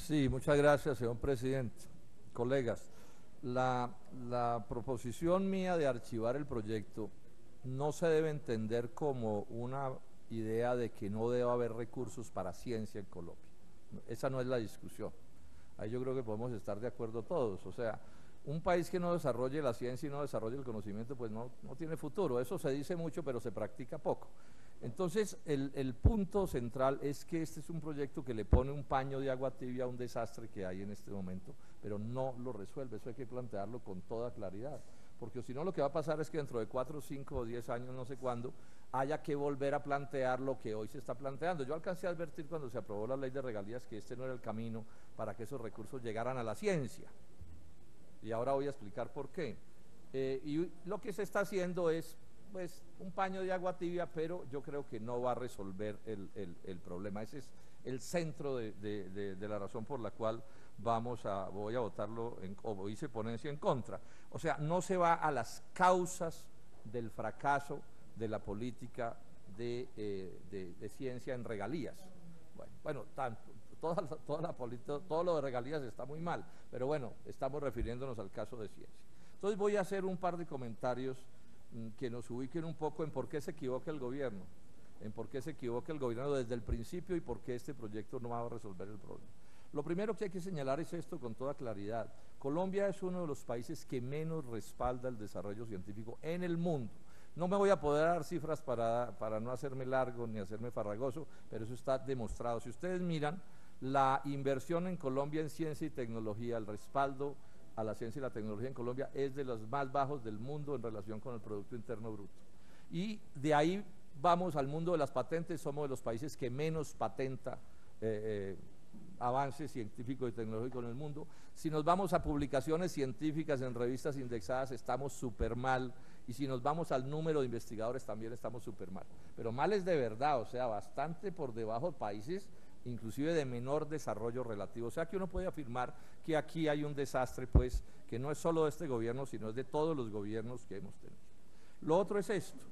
Sí, muchas gracias, señor presidente. Colegas, la proposición mía de archivar el proyecto no se debe entender como una idea de que no deba haber recursos para ciencia en Colombia. Esa no es la discusión. Ahí yo creo que podemos estar de acuerdo todos. O sea, un país que no desarrolle la ciencia y no desarrolle el conocimiento, pues no tiene futuro. Eso se dice mucho, pero se practica poco. Entonces, el punto central es que este es un proyecto que le pone un paño de agua tibia a un desastre que hay en este momento, pero no lo resuelve. Eso hay que plantearlo con toda claridad, porque si no lo que va a pasar es que dentro de 4, 5 o 10 años, no sé cuándo, haya que volver a plantear lo que hoy se está planteando. Yo alcancé a advertir cuando se aprobó la ley de regalías que este no era el camino para que esos recursos llegaran a la ciencia, y ahora voy a explicar por qué. Y lo que se está haciendo es pues un paño de agua tibia, pero yo creo que no va a resolver el problema. Ese es el centro de la razón por la cual voy a votarlo, o hice ponencia en contra. O sea, no se va a las causas del fracaso de la política de ciencia en regalías. Bueno, todo lo de regalías está muy mal, pero bueno, estamos refiriéndonos al caso de ciencia. Entonces voy a hacer un par de comentarios que nos ubiquen un poco en por qué se equivoca el gobierno, desde el principio y por qué este proyecto no va a resolver el problema. Lo primero que hay que señalar es esto con toda claridad. Colombia es uno de los países que menos respalda el desarrollo científico en el mundo. No me voy a poder dar cifras para no hacerme largo ni hacerme farragoso, pero eso está demostrado. Si ustedes miran, la inversión en Colombia en ciencia y tecnología, el respaldo a la ciencia y la tecnología en Colombia es de los más bajos del mundo en relación con el Producto Interno Bruto. Y de ahí vamos al mundo de las patentes, somos de los países que menos patenta avances científicos y tecnológicos en el mundo. Si nos vamos a publicaciones científicas en revistas indexadas, estamos súper mal, y si nos vamos al número de investigadores también estamos súper mal. Pero mal es de verdad, o sea, bastante por debajo de países inclusive de menor desarrollo relativo. O sea que uno puede afirmar que aquí hay un desastre, pues, que no es solo de este gobierno, sino es de todos los gobiernos que hemos tenido. Lo otro es esto,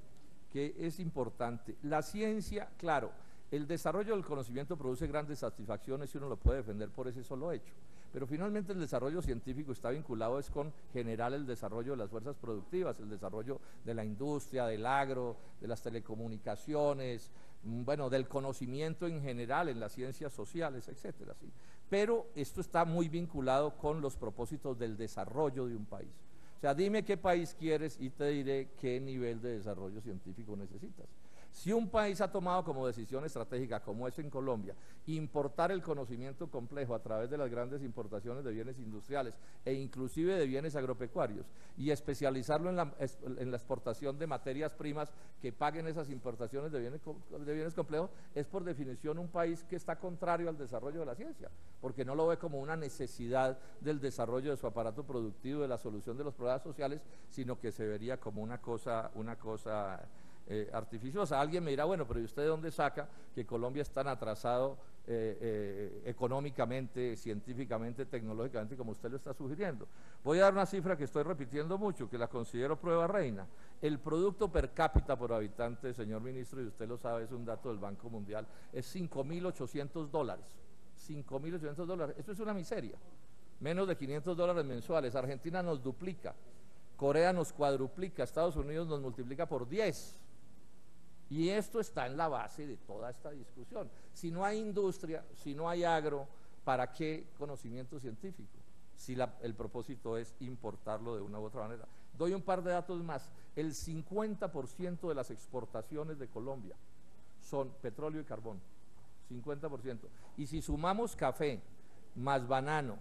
que es importante. La ciencia, claro, el desarrollo del conocimiento produce grandes satisfacciones y uno lo puede defender por ese solo hecho. Pero finalmente el desarrollo científico está vinculado con generar el desarrollo de las fuerzas productivas, el desarrollo de la industria, del agro, de las telecomunicaciones, bueno, del conocimiento en general, en las ciencias sociales, etcétera, ¿sí? Pero esto está muy vinculado con los propósitos del desarrollo de un país. O sea, dime qué país quieres y te diré qué nivel de desarrollo científico necesitas. Si un país ha tomado como decisión estratégica, como es en Colombia, importar el conocimiento complejo a través de las grandes importaciones de bienes industriales e inclusive de bienes agropecuarios y especializarlo en la exportación de materias primas que paguen esas importaciones de bienes complejos, es por definición un país que está contrario al desarrollo de la ciencia, porque no lo ve como una necesidad del desarrollo de su aparato productivo, de la solución de los problemas sociales, sino que se vería como una cosa artificiosa. Alguien me dirá, bueno, pero ¿y usted de dónde saca que Colombia es tan atrasado económicamente, científicamente, tecnológicamente, como usted lo está sugiriendo? Voy a dar una cifra que estoy repitiendo mucho, que la considero prueba reina. El producto per cápita por habitante, señor ministro, y usted lo sabe, es un dato del Banco Mundial, es $5.800. $5.800, esto es una miseria. Menos de $500 mensuales. Argentina nos duplica, Corea nos cuadruplica, Estados Unidos nos multiplica por 10. Y esto está en la base de toda esta discusión. Si no hay industria, si no hay agro, ¿para qué conocimiento científico? Si el propósito es importarlo de una u otra manera. Doy un par de datos más. El 50% de las exportaciones de Colombia son petróleo y carbón. 50%. Y si sumamos café, más banano,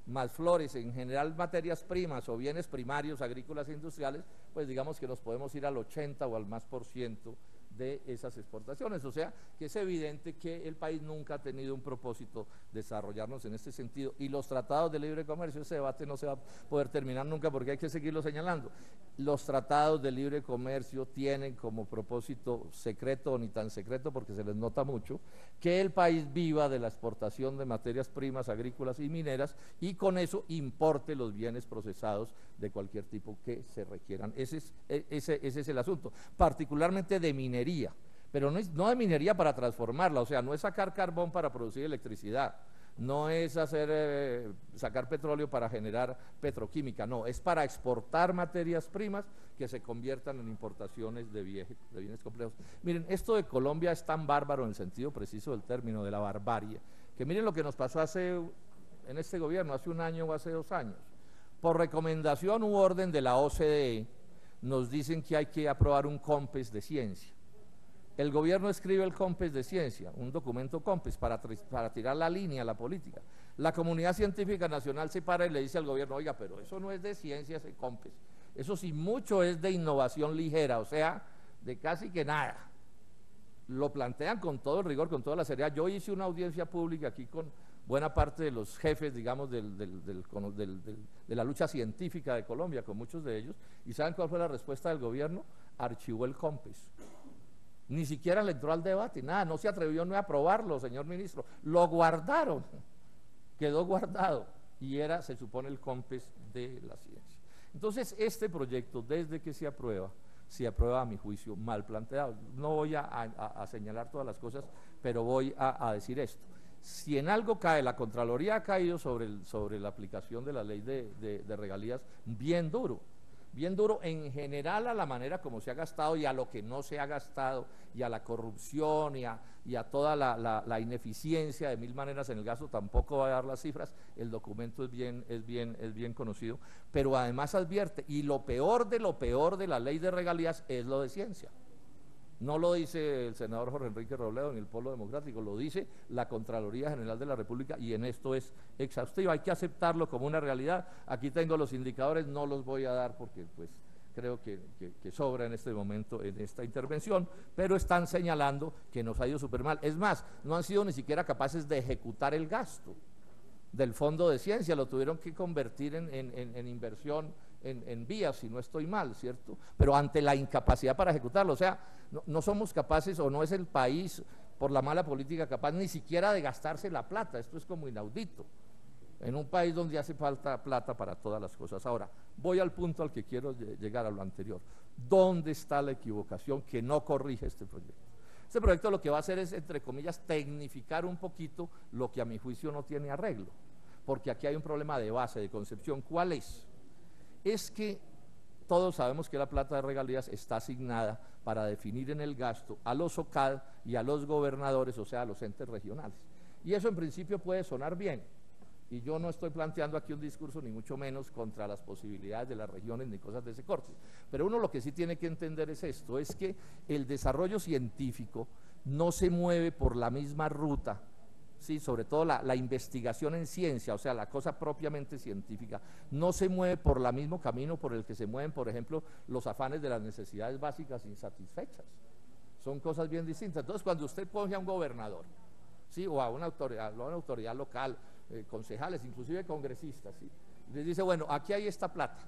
más flores, en general materias primas o bienes primarios, agrícolas e industriales, pues digamos que nos podemos ir al 80 o al más % de esas exportaciones. O sea, que es evidente que el país nunca ha tenido un propósito de desarrollarnos en este sentido. Y los tratados de libre comercio, ese debate no se va a poder terminar nunca porque hay que seguirlo señalando. Los tratados de libre comercio tienen como propósito secreto, o ni tan secreto porque se les nota mucho, que el país viva de la exportación de materias primas agrícolas y mineras y con eso importe los bienes procesados de cualquier tipo que se requieran. Ese es el asunto, particularmente de minería, pero no de minería para transformarla, o sea, no es sacar carbón para producir electricidad, no es hacer, sacar petróleo para generar petroquímica, no, es para exportar materias primas que se conviertan en importaciones de bienes complejos. Miren, esto de Colombia es tan bárbaro en el sentido preciso del término, de la barbarie, que miren lo que nos pasó en este gobierno, hace un año o hace 2 años. Por recomendación u orden de la OCDE, nos dicen que hay que aprobar un COMPES de ciencia. El gobierno escribe el COMPES de ciencia, un documento COMPES para tirar la línea a la política. La comunidad científica nacional se para y le dice al gobierno, oiga, pero eso no es de ciencia ese COMPES, eso sí mucho es de innovación ligera, o sea, de casi que nada. Lo plantean con todo el rigor, con toda la seriedad. Yo hice una audiencia pública aquí con buena parte de los jefes, digamos, de la lucha científica de Colombia, con muchos de ellos, y ¿saben cuál fue la respuesta del gobierno? Archivó el COMPES. Ni siquiera le entró al debate, nada, no se atrevió ni a aprobarlo, señor ministro. Lo guardaron, quedó guardado, y se supone, el COMPES de la ciencia. Entonces, este proyecto, desde que se aprueba a mi juicio mal planteado. No voy a señalar todas las cosas, pero voy a decir esto. Si en algo cae, la Contraloría ha caído sobre la aplicación de la ley de regalías bien duro en general a la manera como se ha gastado y a lo que no se ha gastado, y a la corrupción y a toda la ineficiencia de mil maneras en el gasto. Tampoco voy a dar las cifras, el documento es bien conocido, pero además advierte, y lo peor de la ley de regalías es lo de ciencia. No lo dice el senador Jorge Enrique Robledo en el Polo Democrático, lo dice la Contraloría General de la República, y en esto es exhaustivo, hay que aceptarlo como una realidad. Aquí tengo los indicadores, no los voy a dar porque pues creo que sobra en este momento en esta intervención, pero están señalando que nos ha ido súper mal. Es más, no han sido ni siquiera capaces de ejecutar el gasto del Fondo de Ciencia, lo tuvieron que convertir en inversión en vías, si no estoy mal, ¿cierto? Pero ante la incapacidad para ejecutarlo, o sea, no somos capaces, o no es el país, por la mala política, capaz ni siquiera de gastarse la plata. Esto es como inaudito, en un país donde hace falta plata para todas las cosas. Ahora, voy al punto al que quiero llegar, a lo anterior. ¿Dónde está la equivocación que no corrige este proyecto? Este proyecto lo que va a hacer es, entre comillas, tecnificar un poquito lo que a mi juicio no tiene arreglo, porque aquí hay un problema de base, de concepción. ¿Cuál es? Es que todos sabemos que la plata de regalías está asignada para definir en el gasto a los OCAD y a los gobernadores, o sea, a los entes regionales. Y eso en principio puede sonar bien, y yo no estoy planteando aquí un discurso ni mucho menos contra las posibilidades de las regiones ni cosas de ese corte, pero uno lo que sí tiene que entender es esto, es que el desarrollo científico no se mueve por la misma ruta. Sí, sobre todo la investigación en ciencia, o sea, la cosa propiamente científica, no se mueve por el mismo camino por el que se mueven, por ejemplo, los afanes de las necesidades básicas insatisfechas. Son cosas bien distintas. Entonces, cuando usted coge a un gobernador, ¿sí?, o a una autoridad local, concejales, inclusive congresistas, ¿sí?, les dice, bueno, aquí hay esta plata,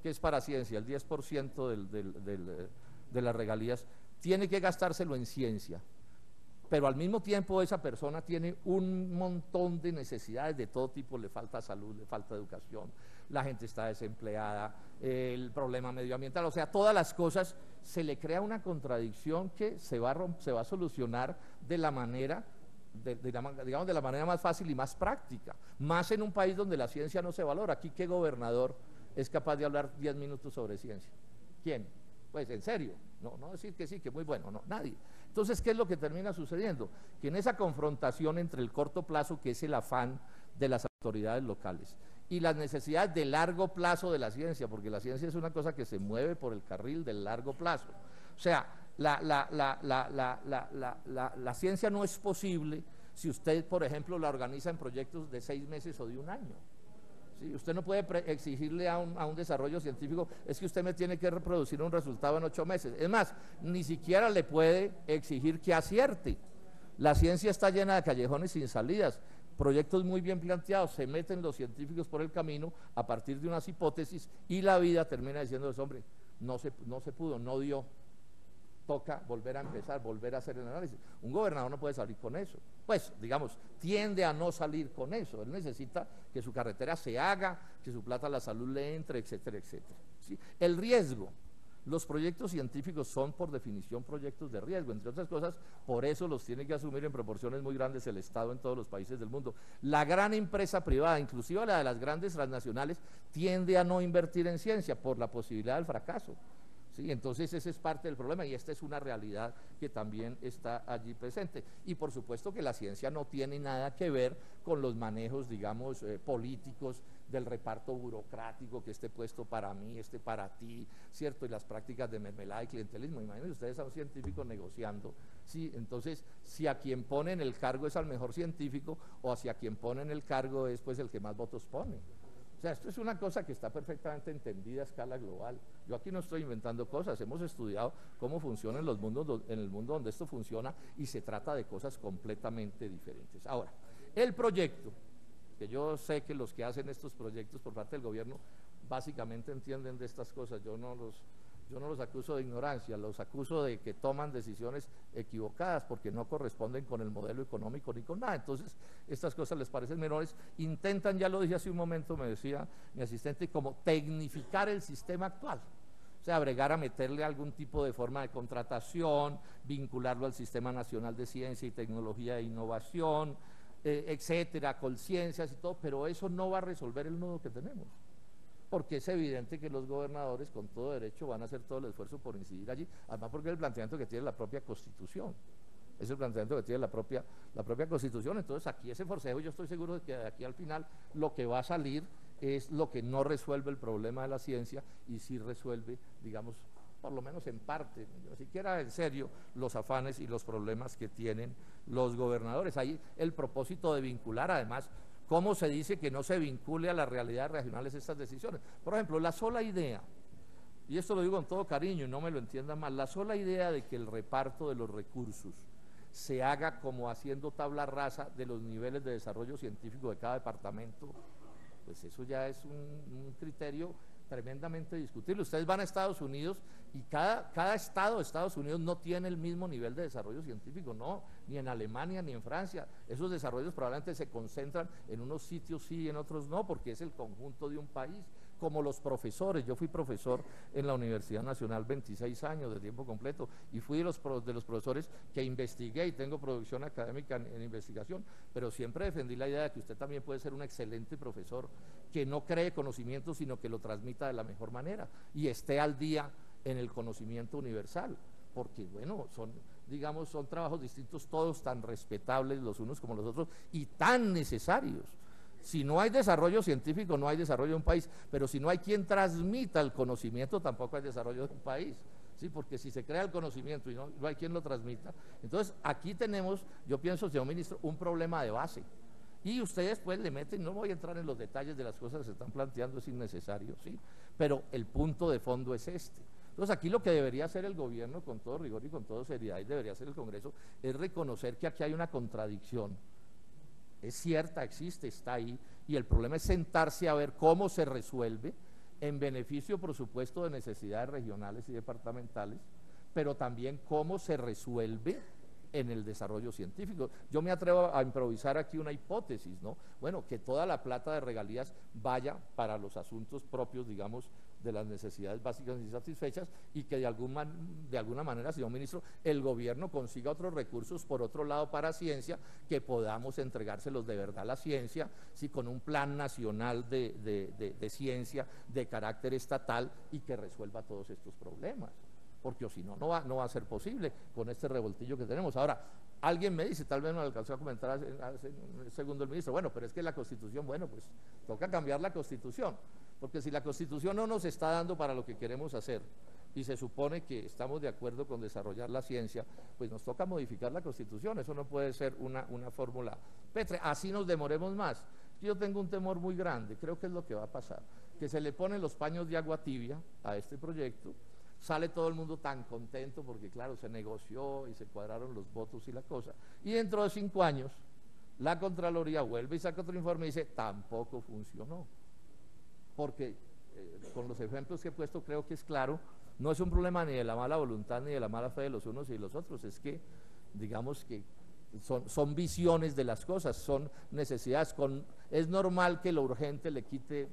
que es para ciencia, el 10% de las regalías, tiene que gastárselo en ciencia. Pero al mismo tiempo esa persona tiene un montón de necesidades de todo tipo, le falta salud, le falta educación, la gente está desempleada, el problema medioambiental, o sea, todas las cosas, se le crea una contradicción que se va a solucionar de la manera, digamos, de la manera más fácil y más práctica, más en un país donde la ciencia no se valora. Aquí, ¿qué gobernador es capaz de hablar 10 minutos sobre ciencia? ¿Quién? Pues en serio, no decir que sí, que muy bueno, no, nadie. Entonces, ¿qué es lo que termina sucediendo? Que en esa confrontación entre el corto plazo, que es el afán de las autoridades locales, y las necesidades de largo plazo de la ciencia, porque la ciencia es una cosa que se mueve por el carril del largo plazo. O sea, la ciencia no es posible si usted, por ejemplo, la organiza en proyectos de 6 meses o de 1 año. Sí, usted no puede exigirle a un desarrollo científico, es que usted me tiene que reproducir un resultado en 8 meses. Es más, ni siquiera le puede exigir que acierte. La ciencia está llena de callejones sin salidas, proyectos muy bien planteados, se meten los científicos por el camino a partir de unas hipótesis, y la vida termina diciendo, hombre, no se pudo, no dio, toca volver a empezar, volver a hacer el análisis. Un gobernador no puede salir con eso, pues, digamos, tiende a no salir con eso. Él necesita que su carretera se haga, que su plata a la salud le entre, etcétera, etcétera, ¿sí? El riesgo Los proyectos científicos son por definición proyectos de riesgo, entre otras cosas, por eso los tiene que asumir en proporciones muy grandes el Estado en todos los países del mundo. La gran empresa privada, inclusive la de las grandes transnacionales, tiende a no invertir en ciencia por la posibilidad del fracaso. ¿Sí? Entonces ese es parte del problema y esta es una realidad que también está allí presente. Y por supuesto que la ciencia no tiene nada que ver con los manejos, digamos, políticos del reparto burocrático, que este puesto para mí, este para ti, ¿cierto? Y las prácticas de mermelada y clientelismo. Imagínense ustedes a un científico negociando, ¿sí? Entonces, si a quien pone en el cargo es al mejor científico o hacia quien pone en el cargo es pues el que más votos pone. O sea, esto es una cosa que está perfectamente entendida a escala global. Yo aquí no estoy inventando cosas, hemos estudiado cómo funciona en el mundo donde esto funciona y se trata de cosas completamente diferentes. Ahora, el proyecto, que yo sé que los que hacen estos proyectos por parte del gobierno básicamente entienden de estas cosas, yo no los acuso de ignorancia, los acuso de que toman decisiones equivocadas porque no corresponden con el modelo económico ni con nada. Entonces, estas cosas les parecen menores, intentan, ya lo dije hace un momento, me decía mi asistente, como tecnificar el sistema actual. O sea, bregar a meterle algún tipo de forma de contratación, vincularlo al Sistema Nacional de Ciencia y Tecnología e Innovación, etcétera, conciencias y todo, pero eso no va a resolver el nudo que tenemos. Porque es evidente que los gobernadores con todo derecho van a hacer todo el esfuerzo por incidir allí, además porque es el planteamiento que tiene la propia Constitución, es el planteamiento que tiene la propia Constitución. Entonces aquí ese forcejeo, yo estoy seguro de que de aquí al final lo que va a salir es lo que no resuelve el problema de la ciencia y sí resuelve, digamos, por lo menos en parte, ni siquiera en serio, los afanes y los problemas que tienen los gobernadores. Ahí el propósito de vincular, además, ¿cómo se dice que no se vincule a las realidades regionales estas decisiones? Por ejemplo, la sola idea, y esto lo digo con todo cariño y no me lo entiendan mal, la sola idea de que el reparto de los recursos se haga como haciendo tabla rasa de los niveles de desarrollo científico de cada departamento, pues eso ya es un criterio tremendamente discutible. Ustedes van a Estados Unidos y cada estado de Estados Unidos no tiene el mismo nivel de desarrollo científico, no, ni en Alemania ni en Francia. Esos desarrollos probablemente se concentran en unos sitios sí y en otros no, porque es el conjunto de un país. Como los profesores, yo fui profesor en la Universidad Nacional 26 años de tiempo completo y fui de los profesores que investigué y tengo producción académica en investigación, pero siempre defendí la idea de que usted también puede ser un excelente profesor que no cree conocimiento sino que lo transmita de la mejor manera y esté al día en el conocimiento universal, porque bueno, son trabajos distintos, todos tan respetables los unos como los otros y tan necesarios. Si no hay desarrollo científico, no hay desarrollo de un país, pero si no hay quien transmita el conocimiento, tampoco hay desarrollo de un país, ¿sí? Porque si se crea el conocimiento y no hay quien lo transmita, entonces aquí tenemos, yo pienso, señor ministro, un problema de base. Y ustedes pues le meten, no voy a entrar en los detalles de las cosas que se están planteando, es innecesario, ¿sí? Pero el punto de fondo es este. Entonces aquí lo que debería hacer el gobierno con todo rigor y con toda seriedad, y debería hacer el Congreso, es reconocer que aquí hay una contradicción. Es cierta, existe, está ahí, y el problema es sentarse a ver cómo se resuelve en beneficio, por supuesto, de necesidades regionales y departamentales, pero también cómo se resuelve en el desarrollo científico. Yo me atrevo a improvisar aquí una hipótesis, ¿no? Bueno, que toda la plata de regalías vaya para los asuntos propios, digamos, de las necesidades básicas insatisfechas y que de alguna manera, señor ministro, el gobierno consiga otros recursos por otro lado para ciencia, que podamos entregárselos de verdad a la ciencia, sí, con un plan nacional de ciencia de carácter estatal y que resuelva todos estos problemas. Porque si no, no va a ser posible con este revoltillo que tenemos. Ahora, alguien me dice, tal vez no alcanzó a comentar hace un segundo el ministro, bueno, pero es que la Constitución, bueno, pues toca cambiar la Constitución, porque si la Constitución no nos está dando para lo que queremos hacer y se supone que estamos de acuerdo con desarrollar la ciencia, pues nos toca modificar la Constitución, eso no puede ser una fórmula pétrea, así nos demoremos más. Yo tengo un temor muy grande, creo que es lo que va a pasar, que se le ponen los paños de agua tibia a este proyecto, sale todo el mundo tan contento porque claro, se negoció y se cuadraron los votos y la cosa, y dentro de 5 años la Contraloría vuelve y saca otro informe y dice, tampoco funcionó, porque con los ejemplos que he puesto creo que es claro, no es un problema ni de la mala voluntad ni de la mala fe de los unos y de los otros, es que digamos que son visiones de las cosas, son necesidades, es normal que lo urgente le quite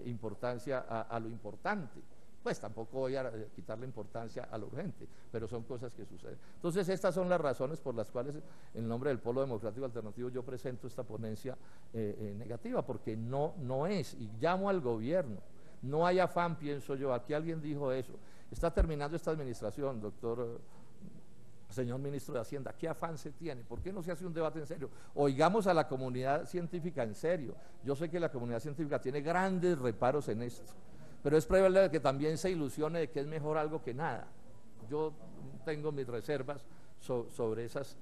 importancia a lo importante. pues tampoco voy a quitarle importancia a lo urgente, pero son cosas que suceden. Entonces, estas son las razones por las cuales, en nombre del Polo Democrático Alternativo, yo presento esta ponencia negativa, porque no es, y llamo al gobierno, no hay afán, pienso yo, aquí alguien dijo eso, está terminando esta administración, señor ministro de Hacienda, ¿qué afán se tiene? ¿Por qué no se hace un debate en serio? Oigamos a la comunidad científica en serio. Yo sé que la comunidad científica tiene grandes reparos en esto, pero es probable que también se ilusione de que es mejor algo que nada. Yo tengo mis reservas sobre esas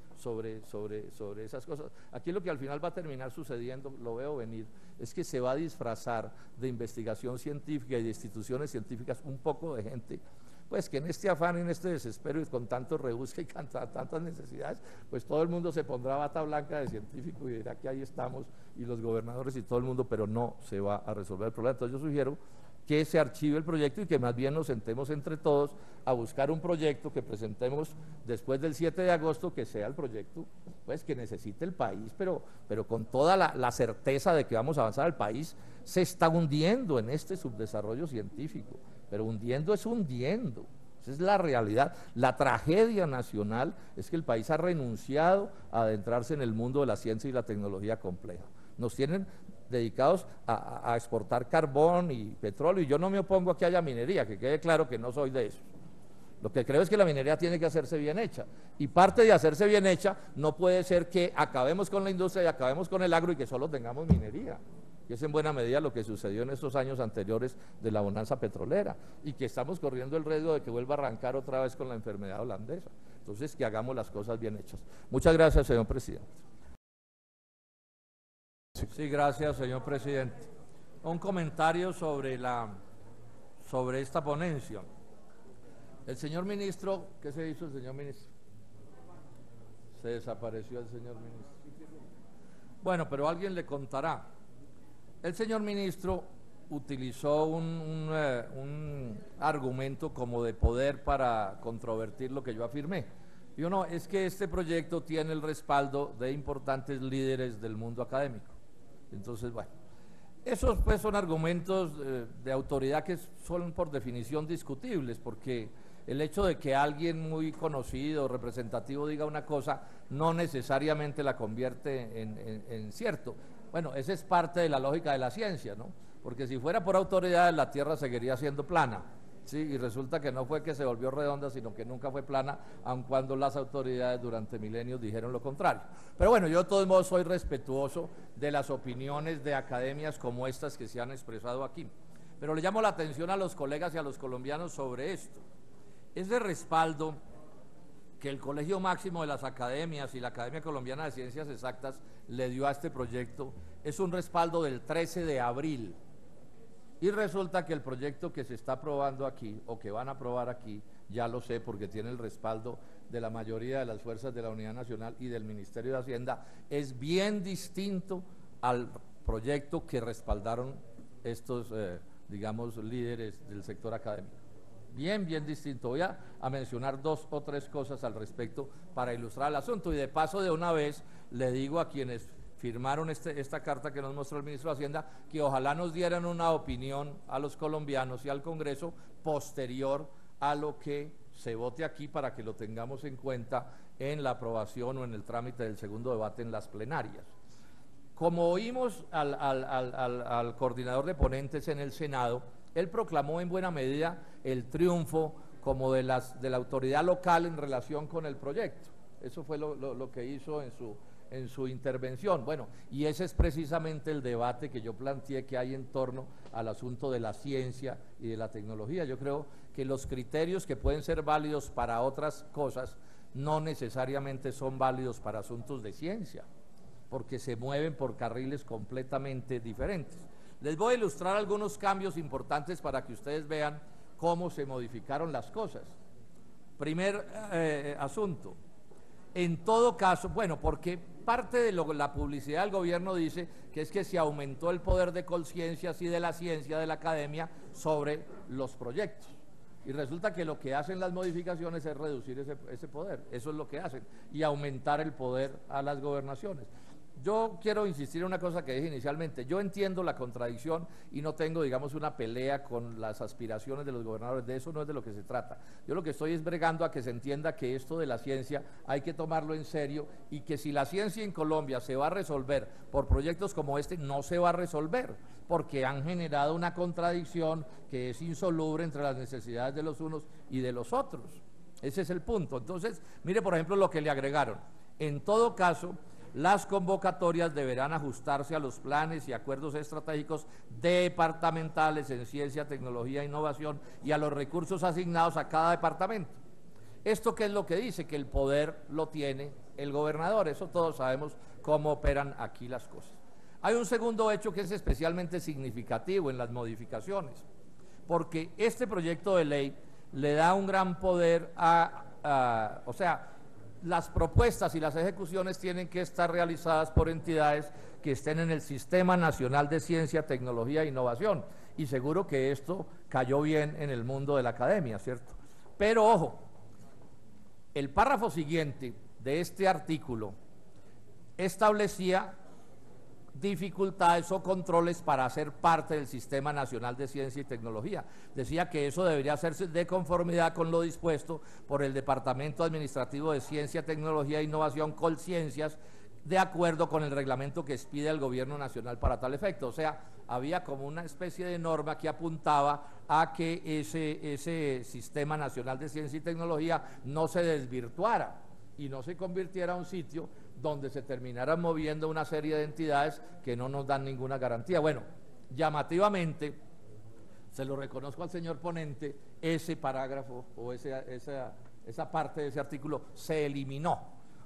cosas. Aquí lo que al final va a terminar sucediendo, lo veo venir, es que se va a disfrazar de investigación científica y de instituciones científicas un poco de gente, pues que en este afán y en este desespero y con tanto rebusque y tantas necesidades, pues todo el mundo se pondrá bata blanca de científico y dirá que ahí estamos, y los gobernadores y todo el mundo, pero no se va a resolver el problema. Entonces yo sugiero que se archive el proyecto y que más bien nos sentemos entre todos a buscar un proyecto que presentemos después del 7 de agosto, que sea el proyecto pues que necesite el país, pero con toda la certeza de que vamos a avanzar. El país se está hundiendo en este subdesarrollo científico, pero hundiendo es hundiendo, esa es la realidad. La tragedia nacional es que el país ha renunciado a adentrarse en el mundo de la ciencia y la tecnología compleja. Nos tienen dedicados a exportar carbón y petróleo, y yo no me opongo a que haya minería, que quede claro que no soy de eso. Lo que creo es que la minería tiene que hacerse bien hecha, y parte de hacerse bien hecha no puede ser que acabemos con la industria y acabemos con el agro y que solo tengamos minería, que es en buena medida lo que sucedió en estos años anteriores de la bonanza petrolera, y que estamos corriendo el riesgo de que vuelva a arrancar otra vez con la enfermedad holandesa. Entonces, que hagamos las cosas bien hechas. Muchas gracias, señor presidente. Sí, gracias, señor presidente. Un comentario sobre esta ponencia. El señor ministro, ¿qué se hizo el señor ministro? Se desapareció el señor ministro. Bueno, pero alguien le contará. El señor ministro utilizó un argumento como de poder para controvertir lo que yo afirmé. Y uno, es que este proyecto tiene el respaldo de importantes líderes del mundo académico. Entonces, bueno, esos pues son argumentos de autoridad que son por definición discutibles, porque el hecho de que alguien muy conocido, representativo, diga una cosa, no necesariamente la convierte en cierto. Bueno, esa es parte de la lógica de la ciencia, ¿no? Porque si fuera por autoridad, la Tierra seguiría siendo plana, ¿sí? Y resulta que no fue que se volvió redonda, sino que nunca fue plana, aun cuando las autoridades durante milenios dijeron lo contrario. Pero bueno, yo de todos modos soy respetuoso de las opiniones de academias como estas que se han expresado aquí. Pero le llamo la atención a los colegas y a los colombianos sobre esto. Ese respaldo que el Colegio Máximo de las Academias y la Academia Colombiana de Ciencias Exactas le dio a este proyecto es un respaldo del 13 de abril. Y resulta que el proyecto que se está aprobando aquí, o que van a aprobar aquí, ya lo sé porque tiene el respaldo de la mayoría de las fuerzas de la Unidad Nacional y del Ministerio de Hacienda, es bien distinto al proyecto que respaldaron estos, digamos, líderes del sector académico. Bien distinto. Voy a mencionar 2 o 3 cosas al respecto para ilustrar el asunto, y de paso de una vez le digo a quienes firmaron esta carta que nos mostró el ministro de Hacienda, que ojalá nos dieran una opinión a los colombianos y al Congreso posterior a lo que se vote aquí, para que lo tengamos en cuenta en la aprobación o en el trámite del segundo debate en las plenarias. Como oímos al coordinador de ponentes en el Senado, él proclamó en buena medida el triunfo como de la autoridad local en relación con el proyecto. Eso fue lo que hizo en su intervención. Bueno, y ese es precisamente el debate que yo planteé que hay en torno al asunto de la ciencia y de la tecnología. Yo creo que los criterios que pueden ser válidos para otras cosas no necesariamente son válidos para asuntos de ciencia, porque se mueven por carriles completamente diferentes. Les voy a ilustrar algunos cambios importantes para que ustedes vean cómo se modificaron las cosas. Primer asunto. En todo caso, bueno, porque parte de la publicidad del gobierno dice que es que se aumentó el poder de conciencias y de la ciencia, de la academia, sobre los proyectos. Y resulta que lo que hacen las modificaciones es reducir ese poder, eso es lo que hacen, y aumentar el poder a las gobernaciones. yo quiero insistir en una cosa que dije inicialmente. Yo entiendo la contradicción y no tengo, digamos, una pelea con las aspiraciones de los gobernadores. De eso no es de lo que se trata. Yo lo que estoy es bregando a que se entienda que esto de la ciencia hay que tomarlo en serio y que si la ciencia en Colombia se va a resolver por proyectos como este, no se va a resolver, porque han generado una contradicción que es insoluble entre las necesidades de los unos y de los otros. Ese es el punto. Entonces, mire, por ejemplo, lo que le agregaron. En todo caso, las convocatorias deberán ajustarse a los planes y acuerdos estratégicos departamentales en ciencia, tecnología e innovación y a los recursos asignados a cada departamento. ¿Esto qué es lo que dice? Que el poder lo tiene el gobernador. Eso todos sabemos cómo operan aquí las cosas. Hay un segundo hecho que es especialmente significativo en las modificaciones, porque este proyecto de ley le da un gran poder o sea, las propuestas y las ejecuciones tienen que estar realizadas por entidades que estén en el Sistema Nacional de Ciencia, Tecnología e Innovación. Y seguro que esto cayó bien en el mundo de la academia, ¿cierto? Pero ojo, el párrafo siguiente de este artículo establecía dificultades o controles para hacer parte del Sistema Nacional de Ciencia y Tecnología. Decía que eso debería hacerse de conformidad con lo dispuesto por el Departamento Administrativo de Ciencia, Tecnología e Innovación, Colciencias, de acuerdo con el reglamento que expide el Gobierno Nacional para tal efecto. O sea, había como una especie de norma que apuntaba a que ese Sistema Nacional de Ciencia y Tecnología no se desvirtuara y no se convirtiera en un sitio donde se terminaran moviendo una serie de entidades que no nos dan ninguna garantía. Bueno, llamativamente, se lo reconozco al señor ponente, ese parágrafo o esa parte de ese artículo se eliminó.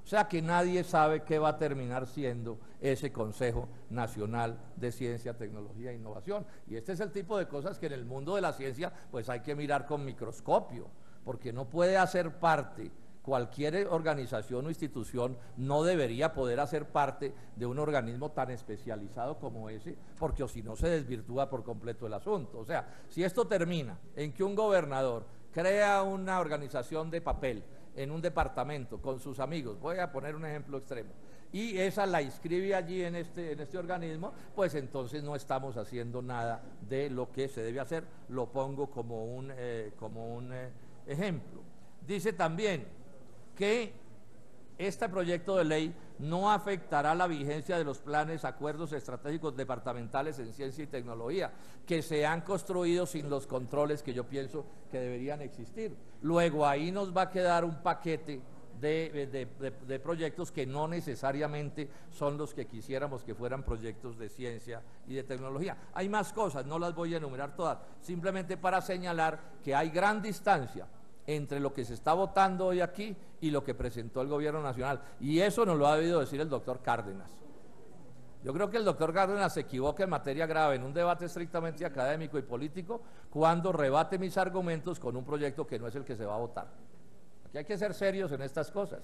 O sea que nadie sabe qué va a terminar siendo ese Consejo Nacional de Ciencia, Tecnología e Innovación. Y este es el tipo de cosas que en el mundo de la ciencia pues hay que mirar con microscopio, porque no puede hacer parte. Cualquier organización o institución no debería poder hacer parte de un organismo tan especializado como ese, porque o si no se desvirtúa por completo el asunto. O sea, si esto termina en que un gobernador crea una organización de papel en un departamento con sus amigos, voy a poner un ejemplo extremo, y esa la inscribe allí en este organismo, pues entonces no estamos haciendo nada de lo que se debe hacer. Lo pongo como un ejemplo. Dice también que este proyecto de ley no afectará la vigencia de los planes, acuerdos estratégicos departamentales en ciencia y tecnología, que se han construido sin los controles que yo pienso que deberían existir. Luego ahí nos va a quedar un paquete de proyectos que no necesariamente son los que quisiéramos que fueran proyectos de ciencia y de tecnología. Hay más cosas, no las voy a enumerar todas, simplemente para señalar que hay gran distancia entre lo que se está votando hoy aquí y lo que presentó el Gobierno Nacional. Y eso nos lo ha debido decir el doctor Cárdenas. Yo creo que el doctor Cárdenas se equivoca en materia grave en un debate estrictamente académico y político cuando rebate mis argumentos con un proyecto que no es el que se va a votar. Aquí hay que ser serios en estas cosas.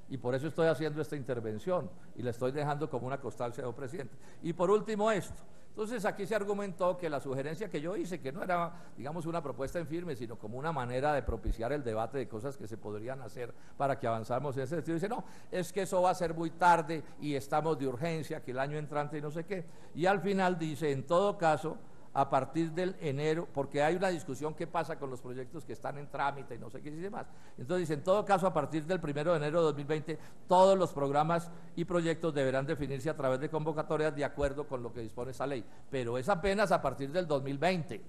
Y por eso estoy haciendo esta intervención y la estoy dejando como una constancia, señor presidente. Y por último esto. Entonces aquí se argumentó que la sugerencia que yo hice, que no era, digamos, una propuesta en firme, sino como una manera de propiciar el debate de cosas que se podrían hacer para que avanzáramos en ese sentido. Dice, no, es que eso va a ser muy tarde y estamos de urgencia, que el año entrante y no sé qué. Y al final dice, en todo caso, a partir del enero, porque hay una discusión qué pasa con los proyectos que están en trámite y no sé qué y demás. Entonces dice, en todo caso, a partir del 1 de enero de 2020, todos los programas y proyectos deberán definirse a través de convocatorias de acuerdo con lo que dispone esa ley, pero es apenas a partir del 2020.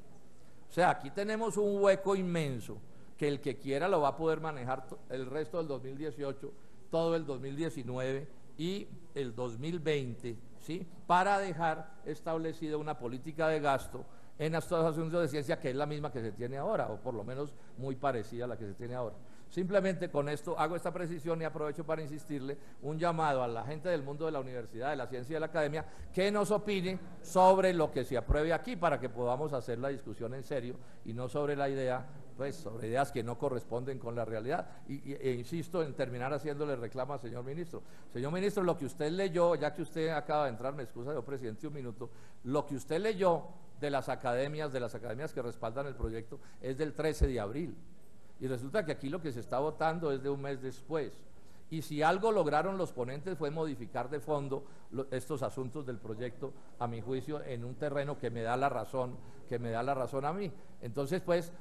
O sea, aquí tenemos un hueco inmenso que el que quiera lo va a poder manejar el resto del 2018, todo el 2019 y el 2020, ¿sí? Para dejar establecida una política de gasto en estos asuntos de ciencia que es la misma que se tiene ahora, o por lo menos muy parecida a la que se tiene ahora. Simplemente con esto hago esta precisión y aprovecho para insistirle un llamado a la gente del mundo de la universidad, de la ciencia y de la academia, que nos opine sobre lo que se apruebe aquí para que podamos hacer la discusión en serio y no sobre la idea, pues sobre ideas que no corresponden con la realidad. E insisto en terminar haciéndole reclamo al señor ministro. Señor ministro, lo que usted leyó, ya que usted acaba de entrar, me excusa, señor presidente, un minuto, lo que usted leyó de las academias que respaldan el proyecto es del 13 de abril. Y resulta que aquí lo que se está votando es de un mes después. Y si algo lograron los ponentes fue modificar de fondo estos asuntos del proyecto, a mi juicio, en un terreno que me da la razón a mí. Entonces, pues,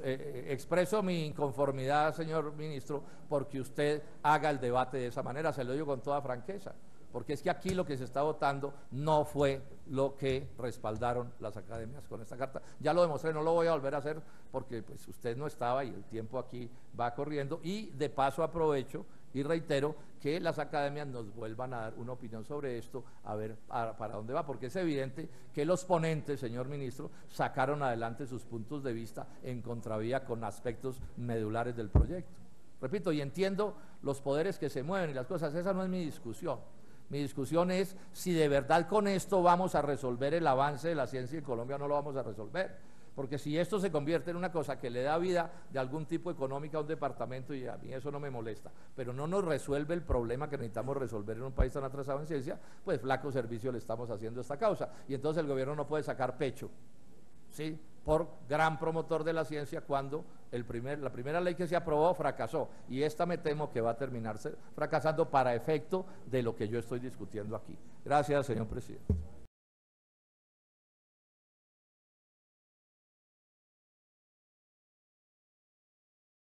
expreso mi inconformidad, señor ministro, porque usted haga el debate de esa manera, se lo digo con toda franqueza, porque es que aquí lo que se está votando no fue lo que respaldaron las academias con esta carta. Ya lo demostré, no lo voy a volver a hacer porque pues usted no estaba y el tiempo aquí va corriendo, y de paso aprovecho y reitero que las academias nos vuelvan a dar una opinión sobre esto, a ver para dónde va, porque es evidente que los ponentes, señor ministro, sacaron adelante sus puntos de vista en contravía con aspectos medulares del proyecto. Repito, y entiendo los poderes que se mueven y las cosas, esa no es mi discusión. Mi discusión es si de verdad con esto vamos a resolver el avance de la ciencia en Colombia o no lo vamos a resolver. Porque si esto se convierte en una cosa que le da vida de algún tipo económica a un departamento, y a mí eso no me molesta, pero no nos resuelve el problema que necesitamos resolver en un país tan atrasado en ciencia, pues flaco servicio le estamos haciendo a esta causa. Y entonces el gobierno no puede sacar pecho, ¿sí?, por gran promotor de la ciencia, cuando la primera ley que se aprobó fracasó, y esta me temo que va a terminarse fracasando para efecto de lo que yo estoy discutiendo aquí. Gracias, señor presidente.